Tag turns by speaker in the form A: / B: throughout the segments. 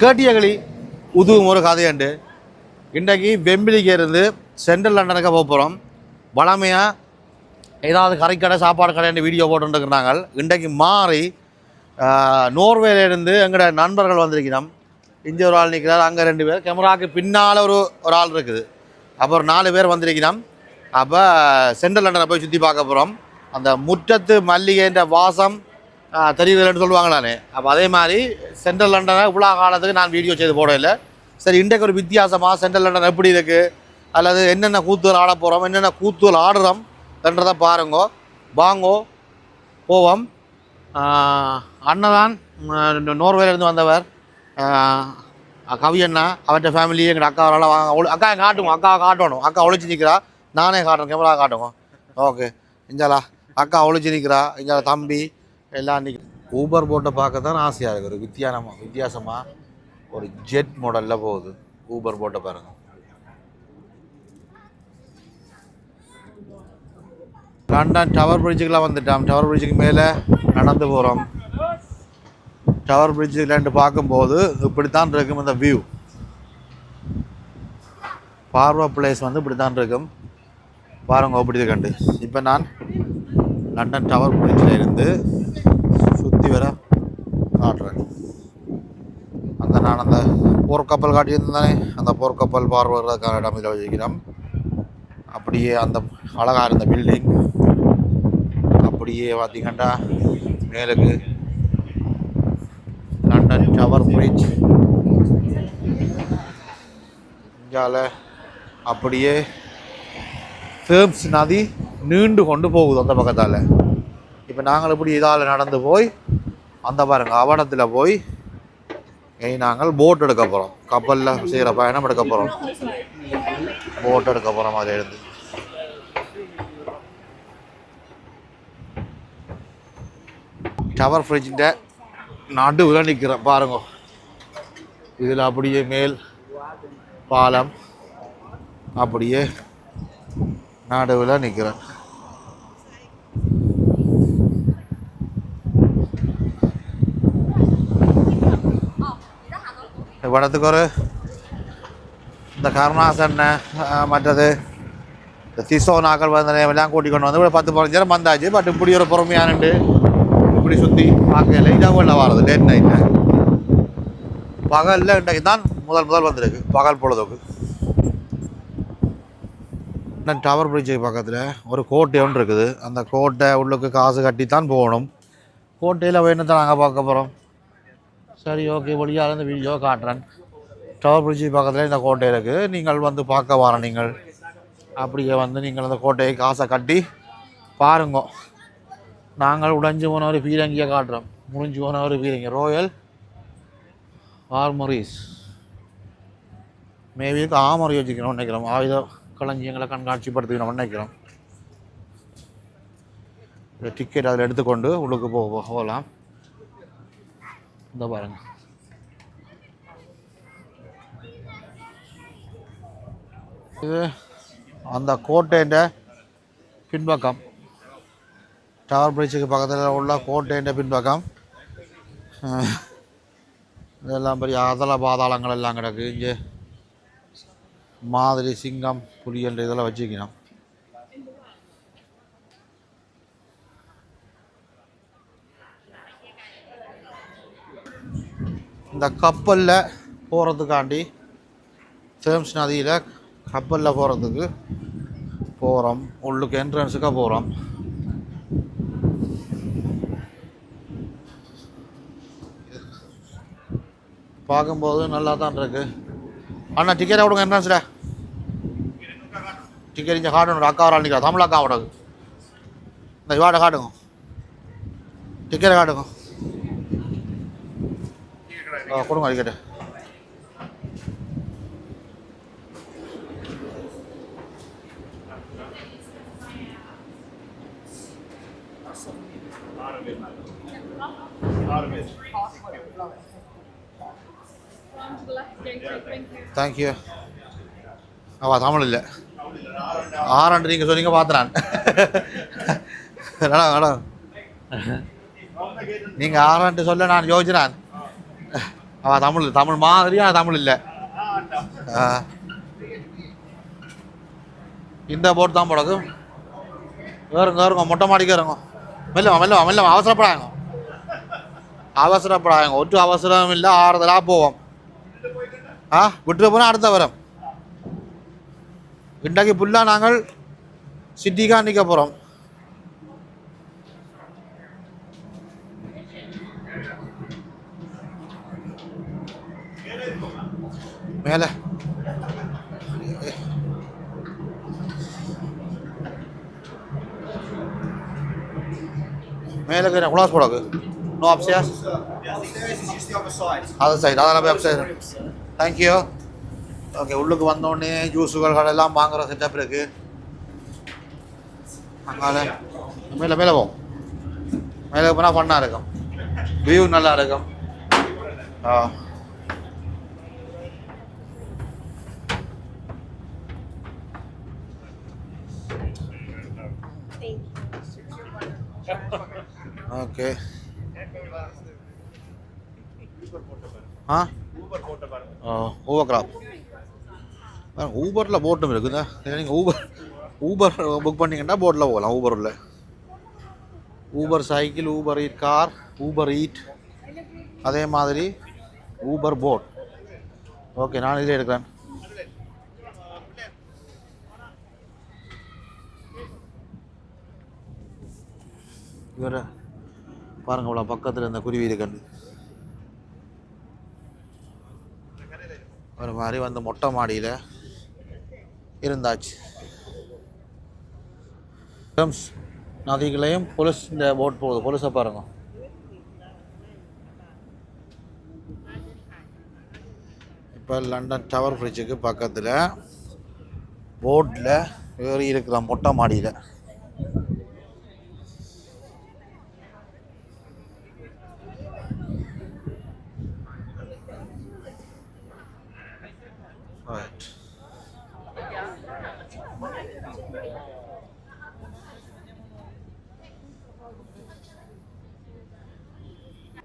A: கேட்டியகளி உதுவும் ஒரு கதையுண்டு. இன்றைக்கு வெம்பிலிக்கு இருந்து சென்ட்ரல் லண்டனுக்கு போக போகிறோம். வளமையாக ஏதாவது கறிக்கடை சாப்பாடு கடைன்னு வீடியோ போட்டுருக்குறாங்க. இன்றைக்கு மாறி நோர்வேலேருந்து எங்களோட நண்பர்கள் வந்திருக்கிறோம். இங்கே ஒரு ஆள் நிற்கிறார், அங்கே 2 பேர், கேமராவுக்கு பின்னால் ஒரு ஆள் இருக்குது. அப்புறம் 4 பேர் வந்திருக்கிறோம். அப்போ சென்ட்ரல் லண்டனை போய் சுற்றி பார்க்க போகிறோம். அந்த முற்றத்து மல்லிகைன்ற வாசம் தெரியுதுன்னு சொல்லுவாங்களானே. அப்போ அதே மாதிரி சென்ட்ரல் லண்டனை இவ்வளோ காலத்துக்கு நான் வீடியோ செய்து போடலை. சரி, இன்றைக்கு ஒரு வித்தியாசமாக சென்ட்ரல் லண்டன் எப்படி இருக்குது, அல்லது என்னென்ன கூத்துகள் ஆட போகிறோம், என்னென்ன கூத்துகள் ஆடுறோம் என்றதை பாருங்கோ. வாங்கோ போவோம். அண்ணதான் நோர்வேலேருந்து வந்தவர் கவி அண்ணா, அவர்கிட்ட ஃபேமிலி எங்கள் அக்கா வரலாம். வாங்க அக்கா காட்டுவோம், அக்கா காட்டணும். அக்கா ஒழிச்சு நிற்கிறா, நானே காட்டுறேன், கேமரா காட்டுவோம். ஓகே, இஞ்சாலா அக்கா ஒழிச்சு நிற்கிறா, இஞ்சால தம்பி எல்லாம் நிற்க. ஊபர் போட்டை பார்க்க தான் ஆசையாக இருக்குது. ஒரு வித்தியாசமாக ஒரு ஜெட் மாடலில் போகுது ஊபர் போட்டை பாருங்கள். லண்டன் டவர் பிரிட்ஜுக்கெலாம் வந்துட்டோம். டவர் பிரிட்ஜுக்கு மேலே நடந்து போகிறோம். டவர் பிரிட்ஜுலேருந்து பார்க்கும்போது இப்படித்தான் இருக்கும் இந்த வியூ. பார்வா பிளேஸ் வந்து இப்படி தான் இருக்கும் பாருங்க, அப்படி கண்டு. இப்போ நான் லண்டன் டவர் பிரிட்ஜில் இருந்து சுற்றி வர காட்டுறேன். நான் அந்த போர்க்கப்பல் காட்டியிருந்தானே, அந்த போர்க்கப்பல் பார்வைக்கான இடம் இதில் வச்சுக்கிறோம். அப்படியே அந்த அழகாக இருந்த பில்டிங் அப்படியே பார்த்திங்கன்னா மேலுக்கு லண்டன் டவர் பிரிட்ஜ். இங்கால அப்படியே தேம்ஸ் நதி நீண்டு கொண்டு போகுது அந்த பக்கத்தால். இப்போ நாங்கள் இப்படி இதால் நடந்து போய் அந்த பாருங்கள் அவடத்தில் போய் நாங்கள் போட் எடுக்க போகிறோம். கப்பலில் செய்கிற பயணம் எடுக்க போகிறோம். போட் எடுக்க போகிறோம். அதில் இருந்து டவர் ஃப்ரிட்ஜிൻ്റെ நடுவில் நிற்கிறேன் பாருங்க. இதில் அப்படியே மேல் பாலம் அப்படியே நடுவில் நிற்கிறேன். இவ்வளத்துக்கு ஒரு இந்த கருணாசன் மற்றது இந்த திசோனாக்கள் வந்த எல்லாம் கூட்டிக் கொண்டு வந்து ஒரு 10-15 நேரம் வந்தாச்சு. பட் இப்படி ஒரு பொறுமையானண்டு இப்படி சுற்றி பார்க்க லைட்டாக உள்ள வர்றது லேட் நைட்டில். பகலில் இன்றைக்கு தான் முதல் வந்திருக்கு, பகல் பொழுதுக்கு. டவர் பிரிட்ஜுக்கு பக்கத்தில் ஒரு கோட்டை ஒன்று இருக்குது. அந்த கோட்டை உள்ளுக்கு காசு கட்டி தான் போகணும். கோட்டையில் வேணும் தான் நாங்கள் பார்க்க போகிறோம். சரி, ஓகே, வழியாக இருந்து வீடியோ காட்டுறேன். டவர் பிரிட்ஜு பக்கத்தில் இந்த கோட்டை இருக்குது. நீங்கள் வந்து பார்க்க வர நீங்கள் அப்படியே வந்து நீங்கள் அந்த கோட்டையை காசை கட்டி பாருங்க. நாங்கள் உடைஞ்சு போன ஒரு பீரங்கியை காட்டுறோம். முடிஞ்சு போன ஒரு பீரங்கி ரோயல் ஆர்மரிஸ். மேபிக்கு ஆமரி வச்சுக்கணும்னு நினைக்கிறோம். ஆயுத களஞ்சியங்களை கண்காட்சிப்படுத்திக்கணும்னு நினைக்கிறோம். டிக்கெட் அதில் எடுத்துக்கொண்டு உள்ளுக்கு போகலாம். இந்த பாருங்க, இது அந்த கோட்டைன்ற பின்பக்கம். டவர் பிரிட்ஜுக்கு பக்கத்தில் உள்ள கோட்டைன்ற பின்பக்கம். இதெல்லாம் பெரிய அதல பாதாளங்கள் எல்லாம் கிடக்கு. இங்கே மாதிரி சிங்கம் புலி என்ற இதெல்லாம் வச்சுக்கணும். இந்த கப்பலில் போகிறதுக்காண்டி தேம்ஸ் நதியில் கப்பலில் போகிறதுக்கு போகிறோம். உள்ளுக்கு என்ட்ரன்ஸுக்காக போகிறோம். பார்க்கும்போது நல்லா தான் இருக்குது. அண்ணா டிக்கெட்டை விடுங்க என்ட்ரன்ஸில். டிக்கெட் இங்கே காட்டணும். அக்கா வர நிற்கிறா, தமிழ் அக்கா விடாது. இந்த இவாட்டை காட்டுங்க, டிக்கெட்டை காட்டுங்க. கொடுங்க டிக்கெட்டு. தேங்க்யூ. தமிழ் இல்லை, 6 நீங்கள் சொன்னீங்க பார்த்துறான். நீங்கள் 6 சொல்ல நான் யோசிச்சினான். தமிழ் தமிழ் மாதிரி ஆனால் தமிழ் இல்லை. இந்த போட் தான் போடக்கும். வேறுங்க மொட்டை மாடிக்கு இறங்கும். மெல்ல அவசரப்படாங்க. ஒட்டு அவசரம் இல்லை, ஆறுதலாக போவோம். விட்டு போனால் அடுத்த வரோம். இன்றைக்கு ஃபுல்லாக நாங்கள் சிட்டிக்காக நிற்க போகிறோம். மேலே மேலே குளாஸ் போடாது. No upstairs. Other side. அதெல்லாம் போய் அப்ஸ்டேர். தேங்க்யூ. ஓகே, உள்ளுக்கு வந்தோடனே ஜூஸுகள் கடெல்லாம் வாங்குகிற செட்டப் இருக்குது. அங்கே மேலே போவோம். மேலே போனால் ஃபன்னாக இருக்கும். வியூ நல்லா இருக்கும். ஓகே. Uber graph. ஊபரில் போட்டும் இருக்குதா? நீங்கள் ஊபர் புக் பண்ணிங்கன்னா போட்டில் போகலாம். ஊபரில் Uber cycle, Uber eat car, Uber eat, அதே மாதிரி ஊபர் போட். ஓகே, நான் இதில் எடுக்கிறேன். இவரை பாருங்க, அவ்வளோ பக்கத்தில் இந்த குருவி இருக்கண்டு. ஒரு மாதிரி வந்து மொட்டை மாடியில் இருந்தாச்சு. நதிகளையும் பொலிஸ் இந்த போட் போகுது. பொலிஸை பாருங்க. இப்போ லண்டன் டவர் பிரிட்ஜுக்கு பக்கத்தில் போட்டில் ஏறி இருக்கிற மொட்டை மாடியில்.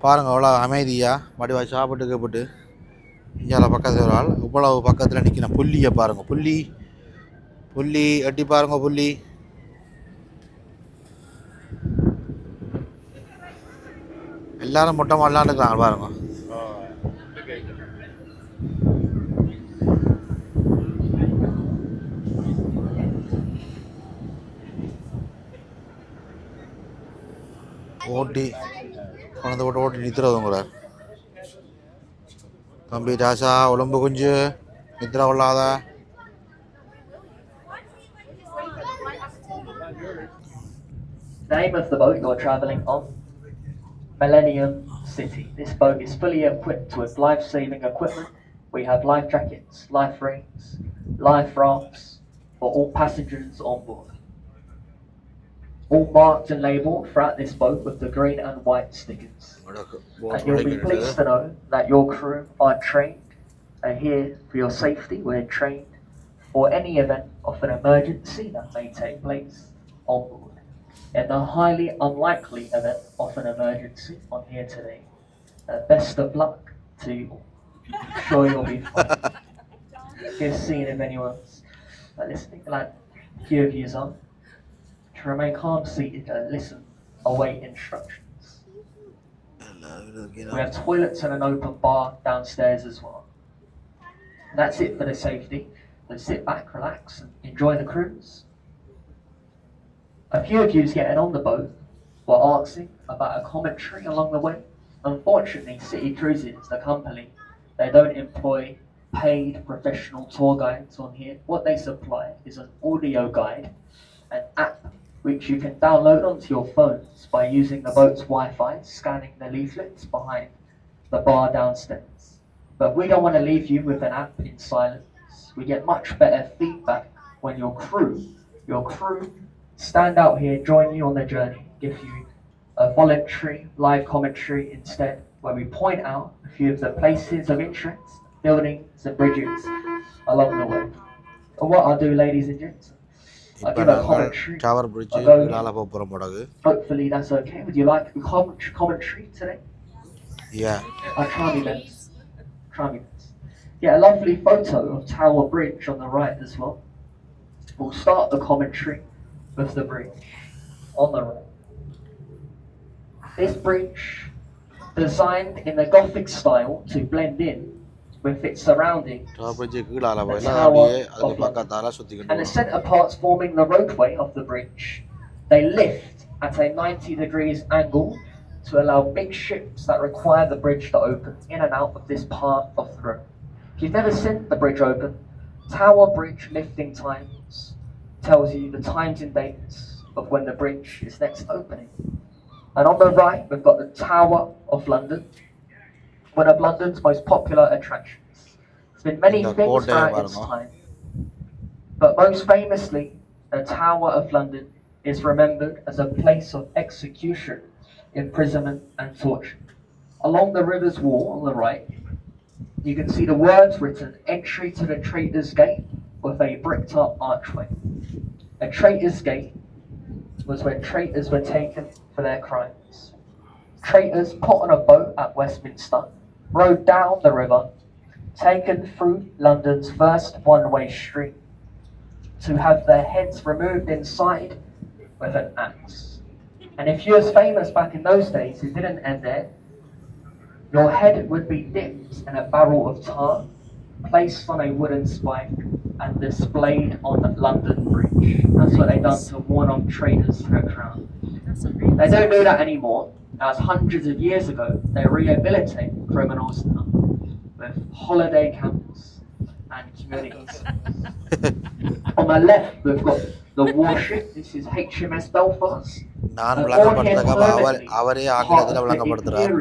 A: பாருங்கள், அவ்வளோ அமைதியாக வடிவாக சாப்பிட்டு கேப்பிட்டு இங்கே பக்கத்தில் ஒரு ஆள் இவ்வளவு பக்கத்தில் நிற்கிறேன். புள்ளியை பாருங்கள். புள்ளி எட்டி பாருங்கள். புள்ளி எல்லாரும் மொட்டை மாடலாம் இருக்கிறாங்க பாருங்க. ஓட்டி கொண்டு போட்டு ஓட்டி நித்திரவங்க. தம்பி ராசா, உடம்பு குஞ்சு நித்திர கொள்ளாத.
B: Name of the boat you're travelling on? Millennium City. This boat is fully equipped with life-saving equipment. We have life jackets, life rings, life rafts for all passengers on board. All marked and labelled throughout this boat with the green and white stickers. And you'll be pleased to know that your crew are trained and here for your safety. We're trained for any event of an emergency that may take place on board. In the highly unlikely event of an emergency on here today, best of luck to you all. I'm sure you'll be fine. Just seeing if anyone's listening, like a few of you on. To remain calm seated and listen, await instructions. We have toilets and an open bar downstairs as well. And that's it for the safety. So sit back, relax and enjoy the cruise. A few of you getting on the boat were asking about a commentary along the way. Unfortunately, City Cruises, the company, they don't employ paid professional tour guides on here. What they supply is an audio guide, an app which you can download onto your phones by using the boat's Wi-Fi, scanning the leaflets behind the bar downstairs. But we don't want to leave you with an app in silence. We get much better feedback when your crew stand out here, join you on the journey, give you a voluntary live commentary instead, where we point out a few of the places of interest, buildings and bridges along the way. And what I'll do, ladies and gents, I'll give a commentary.
A: Tower bridge. Hopefully
B: that's okay. Would you like a commentary today?
A: Yeah.
B: I'll try my best. Try me this. Get a lovely photo of Tower Bridge on the right as well. We'll start the commentary with the bridge on the right. This bridge, designed in the Gothic style to blend in with its surroundings, the Tower of London. And the centre parts forming the roadway of the bridge, they lift at a 90 degrees angle to allow big ships that require the bridge to open in and out of this part of the road. If you've never seen the bridge open, Tower Bridge lifting times tells you the times and dates of when the bridge is next opening. And on the right, we've got the Tower of London, one of London's most popular attractions. There's been many things throughout its time, but most famously, the Tower of London is remembered as a place of execution, imprisonment and torture. Along the river's wall on the right, you can see the words written, "Entry to the Traitor's Gate," with a bricked up archway. A Traitor's Gate was where traitors were taken for their crimes. Traitors put on a boat at Westminster, rowed down the river, taken through London's first one-way street, to have their heads removed inside with an axe. And if you was famous back in those days, it didn't end there. Your head would be dipped in a barrel of tar, placed on a wooden spike, and displayed on London Bridge. That's what they done to warn off traitors to the crown. They don't do that anymore, as hundreds of years ago, they rehabilitate criminals now with holiday camps and communities. On the left, we've got the warship. This is HMS Belfast.
A: நான் விளங்கப்படுத்துறதுக்காக அவரே ஆங்கிலத்தில் விளங்கப்படுத்துறார்.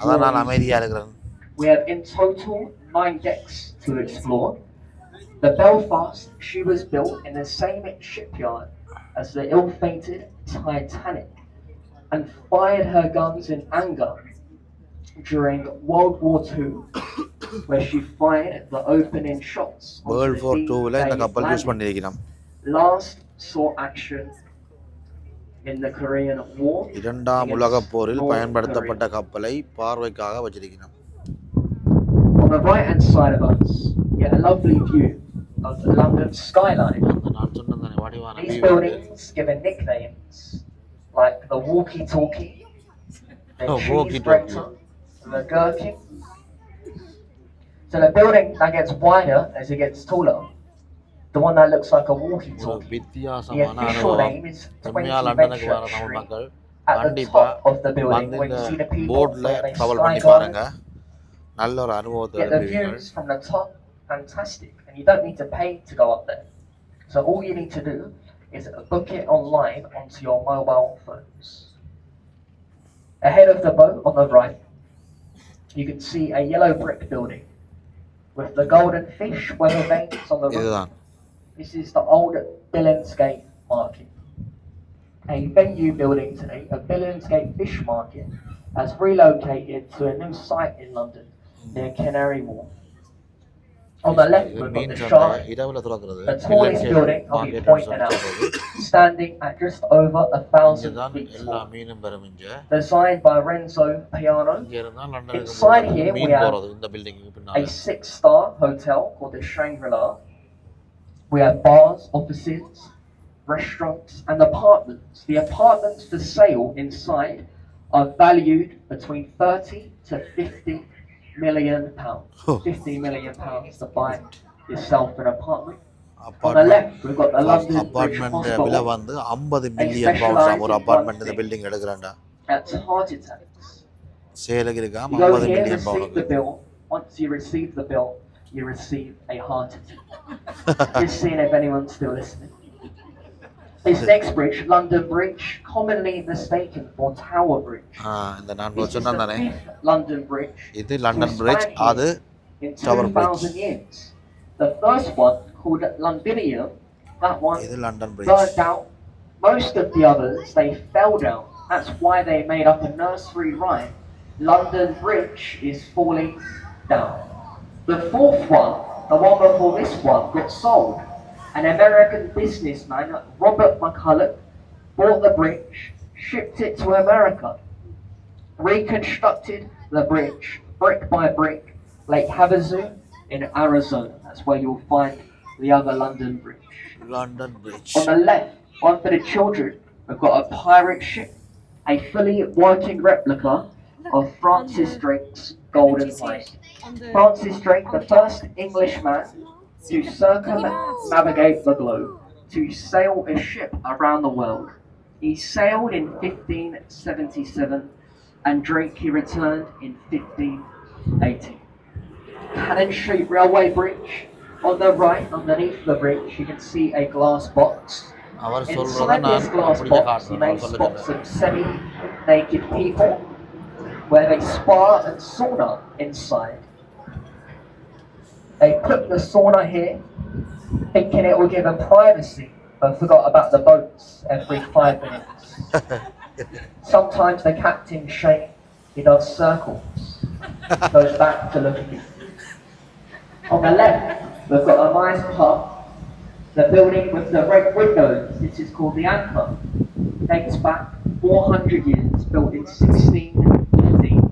A: அதான் நான் அமைதியாக இருக்கிறேன்.
B: We have in total 9 decks to explore. The Belfast, she was built in the same shipyard as the ill-fated Titanic and fired her guns in anger during World War II, where she fired the opening shots.
A: World War II இந்த கப்பல் use பண்ணியிருக்கிறோம்.
B: Last saw action in the Korean War.
A: இரண்டாம் உலகப் போரில் பயன்படுத்தப்பட்ட கப்பலை பார்வைக்காக வச்சிருக்கிறோம்.
B: On the right hand side of us, get a lovely view of the London skyline. These buildings given nicknames like the walkie-talkie, the cheese-breakter, the gherkin. So the building that gets wider as it gets taller, the one that looks like a walkie-talkie, the official name is 20 Venture Street. At the top of the building, when you see the people from a sky get the views from the top, fantastic, and you don't need to pay to go up there. So all you need to do is book it online onto your mobile phones. Ahead of the boat on the right, you can see a yellow brick building with the golden fish weather vanes on the roof. This is the old Billingsgate Market. A venue building today, a Billingsgate Fish Market, has relocated to a new site in London near Canary Wharf. On the left, we've got the Shard, the tallest building I'll be pointing out, standing at just over 1,000 feet tall. Designed by Renzo Piano. Inside here, we have a 6-star hotel called the Shangri-La. We have bars, offices, restaurants, and apartments. The apartments for sale inside are valued between 30 to 50 million pounds. 50 million pounds to buy yourself an apartment. On the left, we've got the London Bridge Hospital.
A: விலை வந்து 50 million pounds ஒரு apartment இந்த building எடுக்கறான்டா.
B: That's heart attacks.
A: சேலுக்கு இருக்கா
B: You go
A: 50
B: here,
A: million
B: receive the
A: pound.
B: bill. Once you receive the bill, you receive a heart attack. Just seeing if anyone's still listening. This next bridge, London Bridge, commonly mistaken for Tower Bridge.
A: இந்த நான்
B: This is
A: சொன்னேன்
B: the
A: தானே.
B: 5th London Bridge.
A: இது London bridge, அது
B: in
A: Tower Bridge.
B: 2,000 years. The first one, called Londinium, that one
A: இது London
B: burned
A: bridge.
B: out. Most of the others, they fell down. That's why they made up a nursery rhyme. London Bridge is falling down. The fourth one, the one before this one, got sold. An American businessman, Robert McCulloch, bought the bridge, shipped it to America, reconstructed the bridge brick by brick, Lake Havasu in Arizona. That's where you'll find the other London Bridge.
A: London Bridge.
B: On the left, one for the children, we've got a pirate ship, a fully working replica of Francis Drake's Golden Hind. Francis Drake, the first Englishman to circumnavigate the globe, to sail a ship around the world. He sailed in 1577, and Drake he returned in 1580. Cannon Street Railway Bridge. On the right, underneath the bridge, you can see a glass box. Inside this glass box, you may spot some semi-naked people where they spa and sauna inside. They put the sauna here, thinking it will give them privacy, but forgot about the boats every 5 minutes. Sometimes the captain Shane, he does circles, goes back to look at you. On the left, we've got a nice pub. The building with the red windows, this is called the Anchor. Dates back 400 years, built in 1615.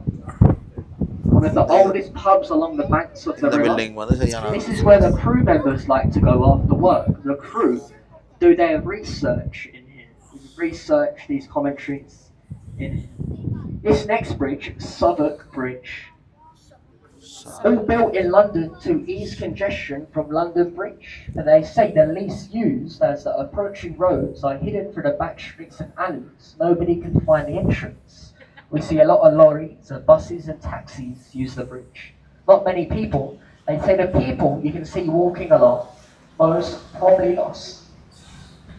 B: One of the oldest pubs along the banks of the river. This is where the crew members like to go after work. The crew do their research in here. Research these commentaries in here. This next bridge, Southwark Bridge, all built in London to ease congestion from London Bridge. And they say the least used as the approaching roads are hidden through the back streets and alleys. Nobody can find the entrance. We see a lot of lorries and buses and taxis use the bridge. Not many people. They say the people you can see walking along, most probably lost.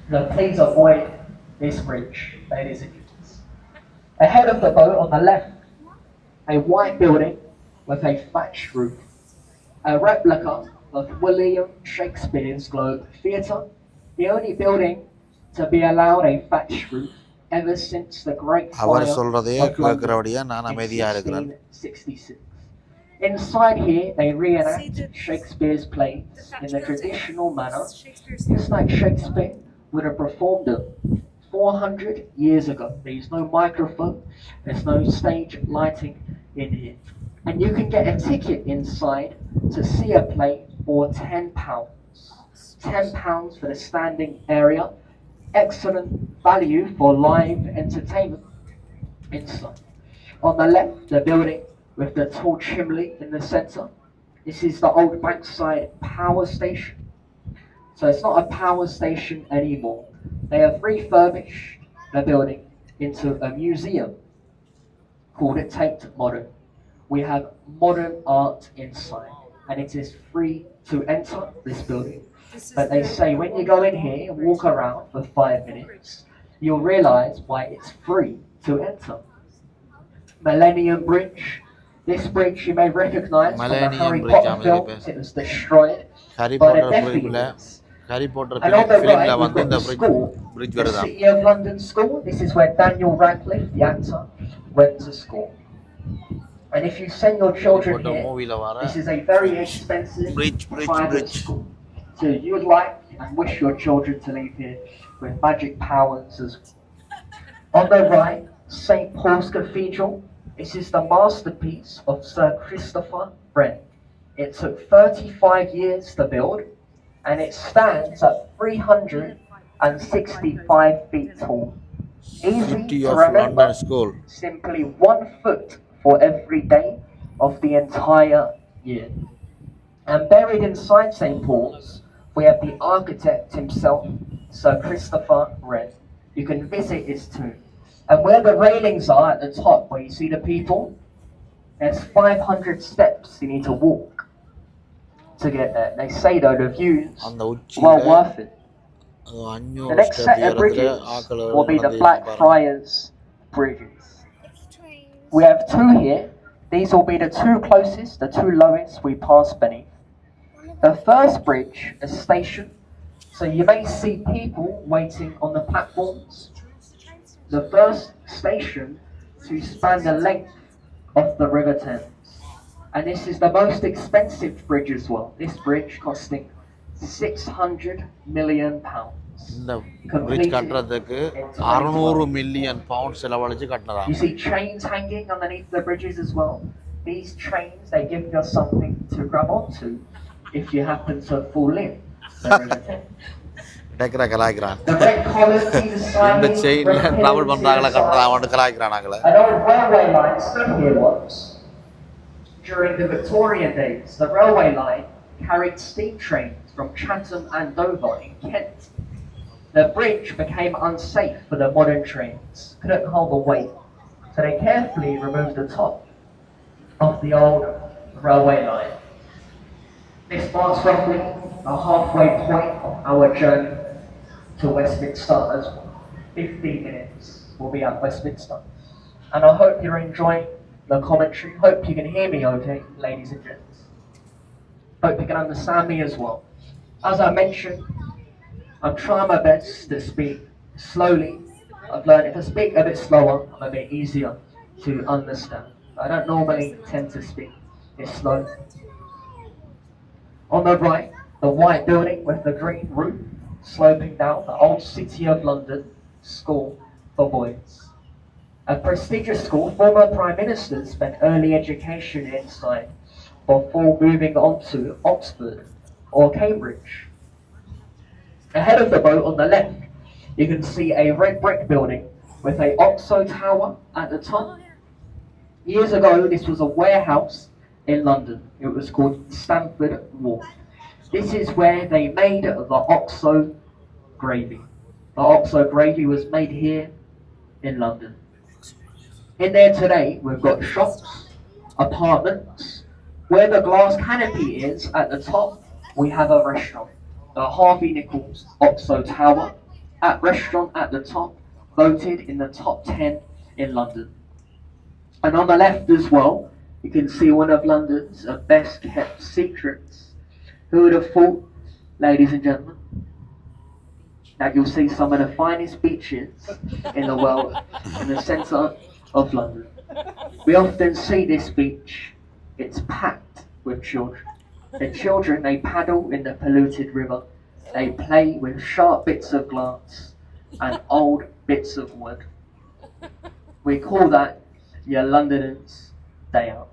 B: So please avoid this bridge, ladies and gentlemen. Ahead of the boat on the left, a white building with a thatched roof, a replica of William Shakespeare's Globe Theatre, the only building to be allowed a thatched roof ever since the Great Fire of London in 1666. Inside here, they reenact Shakespeare's plays in the traditional manner, just like Shakespeare would have performed them 400 years ago. There's no microphone, there's no stage lighting in here. And you can get a ticket inside to see a play for £10. £10 for the standing area. Excellent value for live entertainment inside. On the left, the building with the tall chimney in the centre. This is the old Bankside power station. So it's not a power station anymore. They have refurbished the building into a museum called it Tate Modern. We have modern art inside, and it is free to enter this building. But they say when you go in here and walk around for 5 minutes, you'll realise why it's free to enter. Millennium Bridge. This bridge you may recognise from the Harry Potter films. It was destroyed by the Death Eaters. And on the right, we've got the school, the City of London School. This is where Daniel Radcliffe, the actor, went to school. And if you send your children here, this is a very expensive private school. So you would like and wish your children to leave here with magic powers as well. On the right, St. Paul's Cathedral. This is the masterpiece of Sir Christopher Wren. It took 35 years to build, and it stands at 365 feet tall. Easy to remember, simply 1 foot for every day of the entire year. And buried inside St. Paul's, we have the architect himself, Sir Christopher Wren. You can visit his tomb. And where the railings are at the top, where you see the people, there's 500 steps you need to walk to get there. They say though the views well worth it. The next set of bridges will be the Blackfriars bridges. We have 2 here. These will be the 2 closest, the 2 lowest we pass beneath. The first bridge is station, so you may see people waiting on the platforms. The first station to span the length of the River Thames. And this is the most expensive bridge as well. This bridge costing £600 million.
A: இந்த bridge கட்டறதுக்கு 600 million pounds செலவழிச்சு கட்டறாங்க.
B: You see chains hanging underneath the bridges as well. these trains, they give you something to grab onto if you happen to fall in the River Thames.
A: டேக்கரா கலாய்க்கிறான்.
B: The red colours either
A: இந்த
B: side
A: செயின்ல travel பண்றாங்களா
B: represents
A: கட்டுறா அவன் கலாய்க்கிறானாங்களே.
B: an old railway line stood here once. During the Victorian days, the railway line carried steam trains from Chatham and Dover in Kent. The bridge became unsafe for the modern trains, couldn't hold the weight, so they carefully removed the top of the old railway line. This marks roughly a halfway point of our journey to Westminster as well. 15 minutes will be at Westminster. And I hope you're enjoying the commentary. Hope you can hear me okay, ladies and gents. Hope you can understand me as well. As I mentioned, I'm trying my best to speak slowly. I've learned if I speak a bit slower, I'm a bit easier to understand. I don't normally tend to speak this slow. On the right, the white building with the green roof sloping down, the old City of London School for Boys. A prestigious school, former Prime Ministers spent early education inside before moving on to Oxford or Cambridge. Ahead of the boat on the left, you can see a red brick building with a OXO tower at the top. Years ago, this was a warehouse in London. It was called Stamford Wharf. This is where they made the OXO gravy. The OXO gravy was made here in London. In there today, we've got shops, apartments. Where the glass canopy is at the top, we have a restaurant. The Harvey Nichols OXO Tower, at restaurant at the top, voted in the top 10 in London. And on the left as well, you can see one of London's best kept secrets. Who would have thought, ladies and gentlemen, that you'll see some of the finest beaches in the world in the centre of London. We often see this beach, it's packed with children. The children, they paddle in the polluted river, they play with sharp bits of glass and old bits of wood. We call that your Londoners' day out.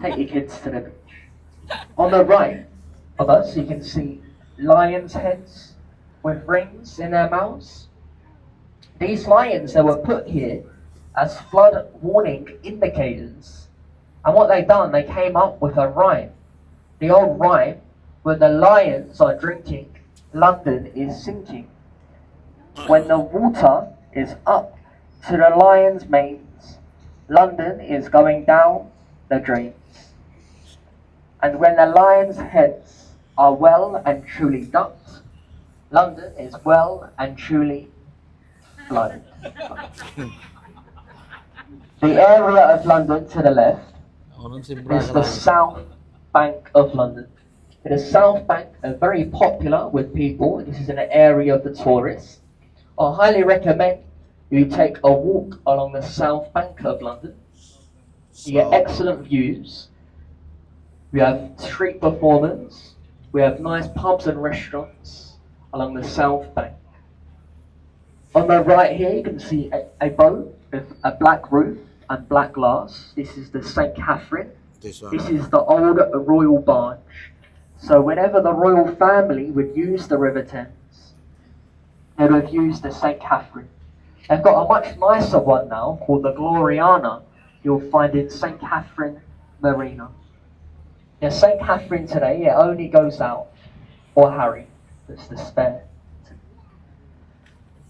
B: Take your kids to the beach. On the right of us, you can see lions' heads with rings in their mouths. These lions, they were put here as flood warning indicators. And what they done, they came up with a rhyme. The old rhyme, when the lions are drinking, London is sinking. When the water is up to the lions' manes, London is going down the drains. And when the lions' heads are well and truly ducked, London is well and truly flooded. The area of London to the left is the South Bank of London. The South Bank are very popular with people. This is an area of the tourists. I highly recommend you take a walk along the South Bank of London. You get excellent views. We have street performers. We have nice pubs and restaurants along the South Bank. On the right here, you can see a boat with a black roof and black glass. This is the St. Catherine. This is the old royal barge. So whenever the royal family would use the River Thames, they would have used the St. Catherine. They've got a much nicer one now called the Gloriana. You'll find in St. Catherine Marina. Now St. Catherine today, it only goes out for Harry. That's the spare.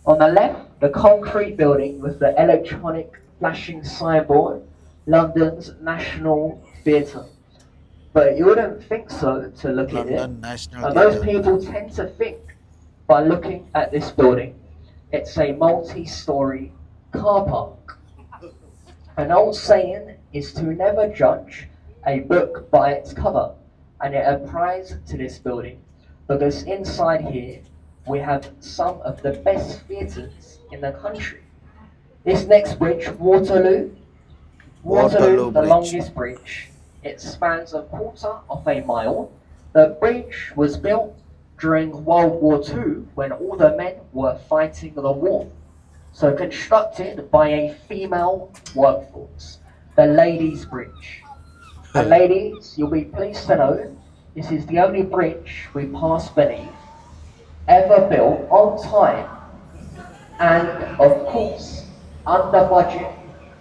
B: On the left, the concrete building with the electronic flashing signboard, London's National Theatre. But you wouldn't think so to look at it. And most people tend to think, by looking at this building, it's a multi-storey car park. An old saying is to never judge a book by its cover, and it applies to this building because inside here we have some of the best theatres in the country. This next bridge, Waterloo, the longest bridge. It spans a quarter of a mile. The bridge was built during World War II when all the men were fighting the war. So constructed by a female workforce, the Ladies' Bridge. And ladies, you'll be pleased to know this is the only bridge we pass beneath ever built on time and, of course, under budget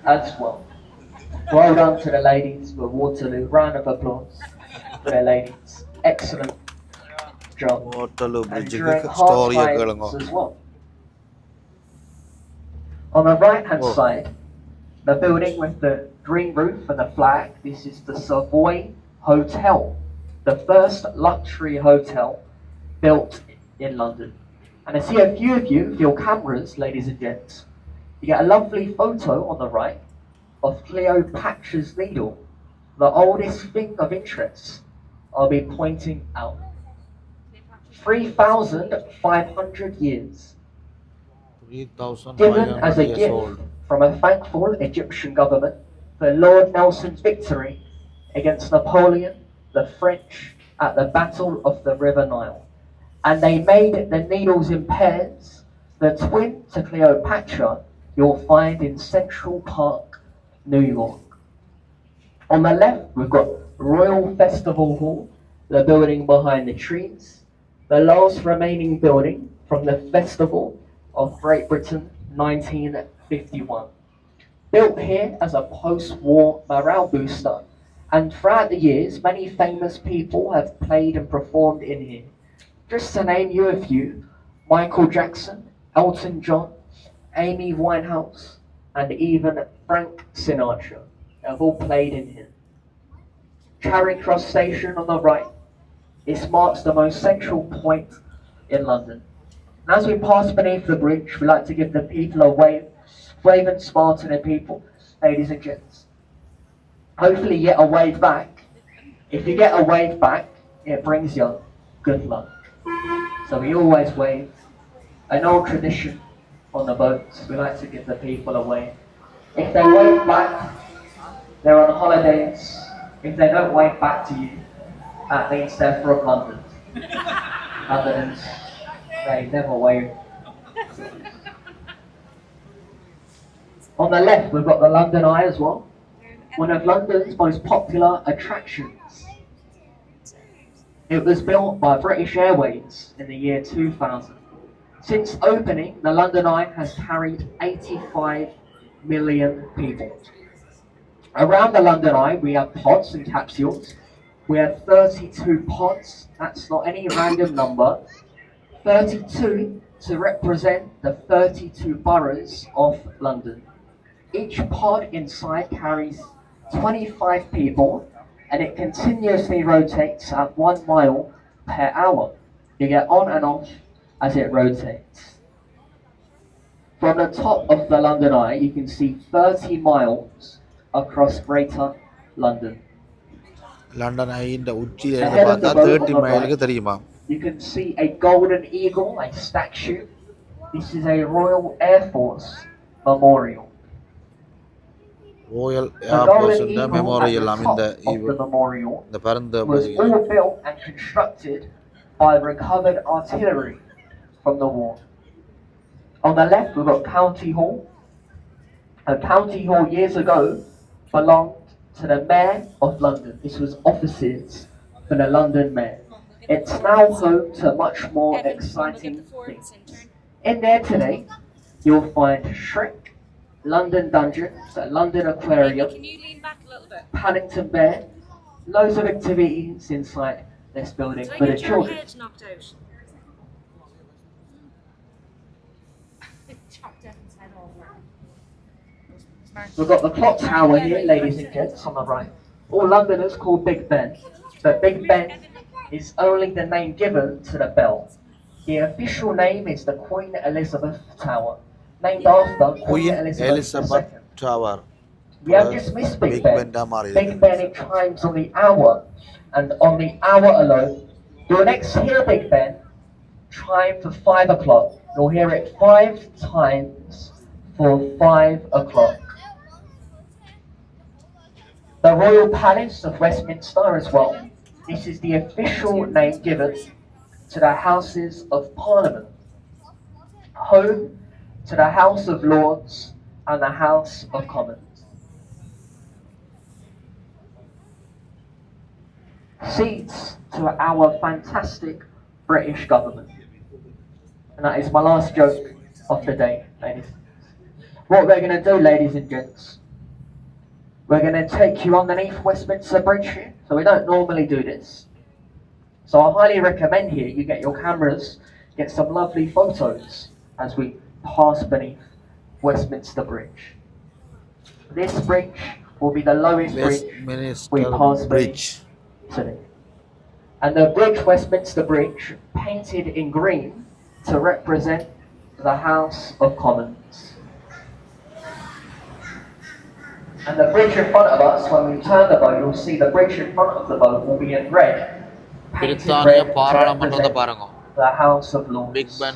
B: as well. Well done to the ladies for Waterloo. Round of applause for the ladies. Excellent job.
A: Waterloo
B: And
A: Bridge
B: during hard
A: story
B: times as well. On the right-hand
A: Oh.
B: side, the building with the green roof and the flag, this is the Savoy Hotel, the first luxury hotel built in London. And I see a few of you with your cameras, ladies and gents. You get a lovely photo on the right of Cleopatra's Needle, the oldest thing of interest I'll be pointing out. 3,500 years.
A: 3,500
B: Given as a
A: years
B: gift
A: old.
B: from a thankful Egyptian government for Lord Nelson's victory against Napoleon, the French, at the Battle of the River Nile. And they made the needles in pairs. The twin to Cleopatra you'll find in Central Park, New York. On the left, we've got Royal Festival Hall, the building behind the trees, the last remaining building from the Festival of Great Britain 1951. Built here as a post-war morale booster, and throughout the years, many famous people have played and performed in here. Just to name you a few, Michael Jackson, Elton John, Amy Winehouse, and even Frank Sinatra have all played in here. Charing Cross Station on the right, this marks the most central point in London. And as we pass beneath the bridge, we like to give the people a wave, wave and smile to the people, ladies and gents. Hopefully you get a wave back. If you get a wave back, it brings you good luck. So we always wave. An old tradition on the boats, we like to give the people a wave. If they wave back, they're on holidays. If they don't wave back to you, that means they're from London. Other than they never wave. On the left, we've got the London Eye as well. One of London's most popular attractions. It was built by British Airways in the year 2000. Since opening, the London Eye has carried 85 million people. Around the London Eye, we have pods and capsules. We have 32 pods, that's not any random number. 32 to represent the 32 boroughs of London. Each pod inside carries 25 people, and it continuously rotates at 1 mile per hour. You get on and off as it rotates. From the top of the London Eye, you can see 30 miles across Greater London.
A: London ஐண்ட உச்சியில
B: Ahead
A: இருந்து
B: of
A: பார்த்தா
B: the boat
A: 30
B: on the
A: மைலுக்கு
B: right,
A: தெரியுமா?
B: you can see a golden eagle, a statue. This is a Royal Air Force memorial.
A: Royal
B: The
A: Air
B: golden
A: Force
B: eagle
A: memorial
B: at the top
A: இந்த
B: of the memorial
A: இந்த பரந்த
B: was all built and constructed by recovered artillery from the war. On the left, we've got County Hall. County Hall years ago belonged to the Mayor of London. This was offices for the London Mayor. It's now home to much more exciting things. In there today, you'll find Shrek, London Dungeons, London Aquarium, Paddington Bear, loads of activities inside this building for the children. We've got the clock tower here, ladies and gents, on the right. All Londoners call Big Ben, but Big Ben is only the name given to the bell. The official name is the Queen Elizabeth Tower, named after Queen Elizabeth II.
A: Tower.
B: We have just missed Big Ben.
A: மாறி
B: Big Ben, it chimes on the hour, and on the hour alone, you'll next hear Big Ben chime for 5 o'clock. You'll hear it 5 times for 5 o'clock. The Royal Palace of Westminster as well. This is the official name given to the Houses of Parliament, home to the House of Lords and the House of Commons. seats to our fantastic British government. And that is my last joke of the day, ladies. What we're going to do, ladies and gents, we're going to take you underneath Westminster Bridge here. So we don't normally do this. So I highly recommend here you get your cameras, get some lovely photos as we pass beneath Westminster Bridge. This bridge will be the lowest bridge we pass beneath today. And the bridge, Westminster Bridge, painted in green to represent the House of Commons. And the bridge in front of us, when we turn the boat, you'll see the bridge in front of the boat will be in red, painted red to represent the House of Lords. Big Ben.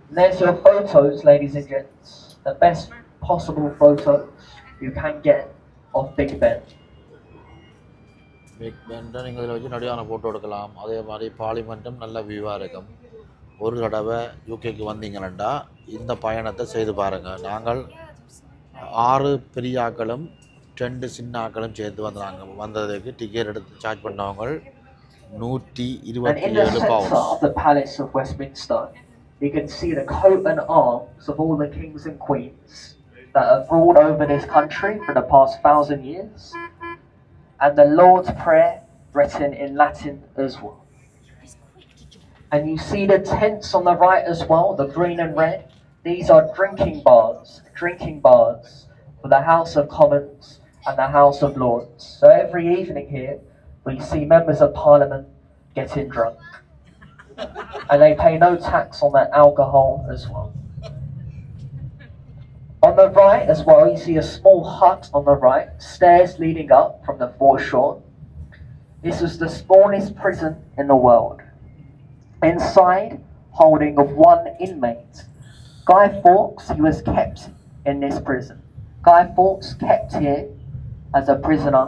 B: And there's your photos, ladies and gents. The best possible photos you can get of Big Ben.
A: Big Ben நீங்கள் இதில் வச்சு நடிகான photo எடுக்கலாம். அதே மாதிரி பார்லிமெண்ட்டும் நல்ல வியூவாக இருக்கும். ஒரு தடவை யூகேக்கு வந்தீங்கன்னா இந்த பயணத்தை செய்து பாருங்கள். நாங்கள் 6 பெரிய ஆக்களும் 2 சின்ன ஆக்களும் சேர்த்து வந்ததுக்கு டிக்கெட் எடுத்து சார்ஜ் பண்ணவங்க 127 pounds.
B: Of the Palace of Westminster, you can see the coat and arms of all the kings and queens that have ruled over this country for the past 1,000 years, and the Lord's Prayer written in Latin as well. And you see the tents on the right as well, the green and red. These are drinking bars for the House of Commons and the House of Lords. So every evening here, we see members of Parliament getting drunk. And they pay no tax on that alcohol as well. On the right as well, you see a small hut on the right, stairs leading up from the foreshore. This was the smallest prison in the world. Inside, holding of 1 inmate. Guy Fawkes, he was kept in this prison. Guy Fawkes kept here as a prisoner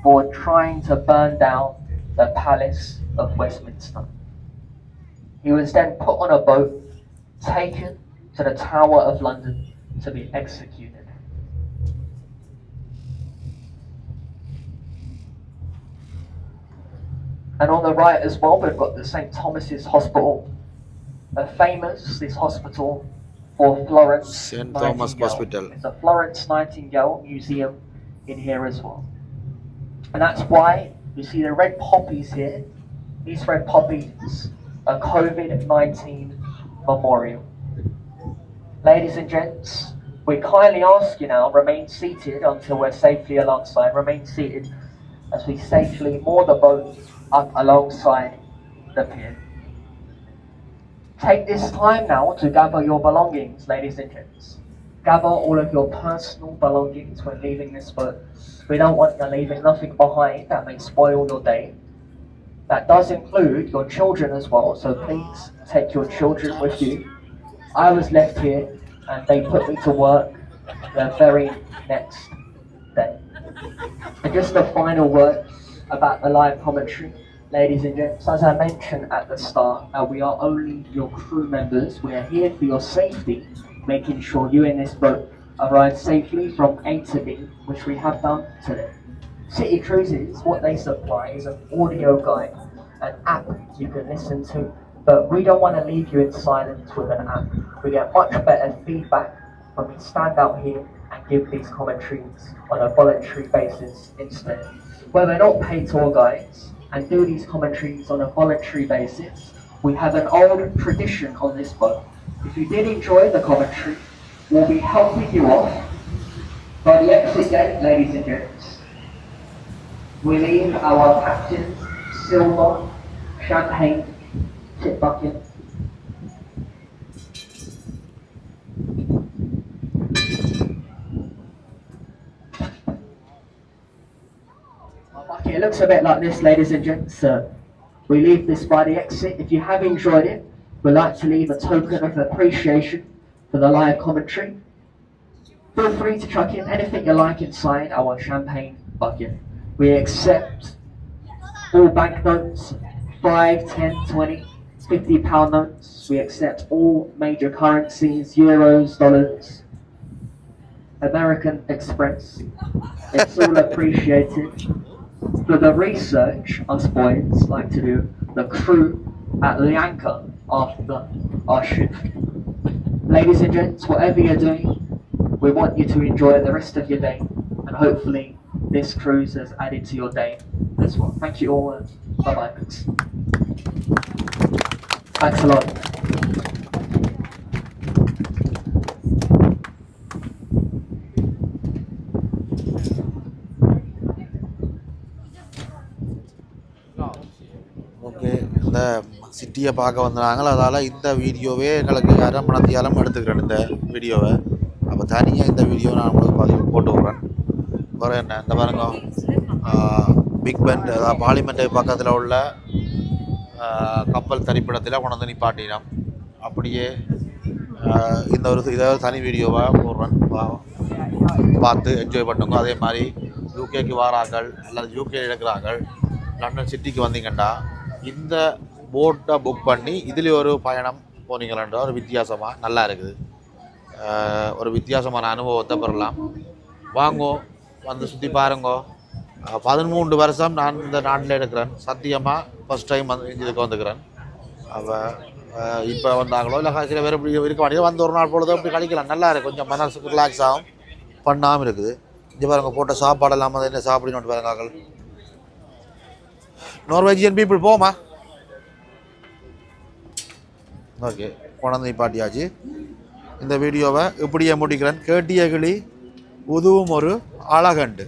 B: for trying to burn down the Palace of Westminster. He was then put on a boat, taken to the Tower of London to be executed. And on the right as well, we've got the St. Thomas's Hospital, this hospital for Florence
A: St. Thomas Hospital.
B: It's a Florence Nightingale museum in here as well. And that's why you see the red poppies here. These red poppies are COVID-19 memorial. Ladies and gents, we kindly ask you now, remain seated until we're safely alongside. Remain seated as we safely moor the boat up alongside the pier. Take this time now to gather your belongings, ladies and gents. Gather all of your personal belongings when leaving this boat. We don't want you leaving nothing behind that may spoil your day. That does include your children as well, so please take your children with you. I was left here and they put me to work the very next day. And just a final word about the live commentary. Ladies and gents, as I mentioned at the start, we are only your crew members. We are here for your safety, making sure you in this boat arrive safely from A to B, which we have done today. City Cruises, what they supply is an audio guide, an app you can listen to, but we don't want to leave you in silence with an app. We get much better feedback when we stand out here and give these commentaries on a voluntary basis instead. Where we're not paid tour guides and do these commentaries on a voluntary basis, we have an old tradition on this boat. If you did enjoy the commentary, we'll be helping you off by the exit gate, ladies and gents. We leave our captain's silver champagne tip bucket. It looks a bit like this, ladies and gents. We leave this by the exit. If you have enjoyed it, we'd like to leave a token of appreciation for the live commentary. Feel free to chuck in anything you like inside our champagne bucket. We accept all banknotes, 5, 10, 20, 50 pound notes. We accept all major currencies, euros, dollars, American Express. It's all appreciated. For the research, us boys like to do the crew at the anchor after our shift. Ladies and gents, whatever you're doing, we want you to enjoy the rest of your day, and hopefully this cruise has added to your day as well. Thank you all, and bye-bye. Thanks a lot.
A: Okay, இந்த சிட்டியை பார்க்க வந்தாங்க, அதால் இந்த வீடியோவே எங்களுக்கு அரை மணத்தியாலும் எடுத்துக்கிறேன் இந்த வீடியோவை. அப்போ தனியாக இந்த வீடியோ நான் உங்களுக்கு பதிவு போட்டு விட்றேன். வேறு என்ன, இந்த பாருங்க பிக் பெண்ட், அதாவது பார்லிமெண்ட்டு பக்கத்தில் உள்ள கப்பல் தரிப்பிடத்தில் கொண்டு வந்து நிப்பாட்டினோம். அப்படியே இந்த ஒரு இதாவது தனி வீடியோவாக போடுறேன், பார்த்து என்ஜாய் பண்ணுங்க. அதே மாதிரி யூகேக்கு வாரார்கள் அல்லது யூகே இருக்கிறார்கள், லண்டன் சிட்டிக்கு வந்தீங்கன்னா இந்த போட்டை புக் பண்ணி இதில் ஒரு பயணம் போனீங்களன்ற ஒரு வித்தியாசமாக நல்லா இருக்குது. ஒரு வித்தியாசமான அனுபவத்தை பெறலாம். வாங்கோ, வந்து சுற்றி பாருங்கோ. 13 வருஷம் நான் இந்த நாட்டில் இருக்கிறேன். சத்தியமாக ஃபஸ்ட் டைம் வந்து இதுக்கு வந்துக்கிறேன். அப்போ இப்போ வந்தாங்களோ இல்லை சில பேர் இப்படி இருக்க மாட்டேங்க, வந்து ஒரு நாள் பொழுது அப்படி கழிக்கலாம். நல்லா இருக்குது, கொஞ்சம் மனசுக்கு ரிலாக்ஸ் ஆகும், பண்ணாமல் இருக்குது. இங்கே பாருங்க, போட்ட சாப்பாடு இல்லாமல் என்ன சாப்பிடணும் பாருங்க. நார்வேஜியன் பீப்புள் போமா. ஓகே, கொண்டு பாட்டியாச்சு. இந்த வீடியோவை இப்படியே முடிக்கிறேன். கேட்டிய கிளி உதுவும் ஒரு அழகண்டு.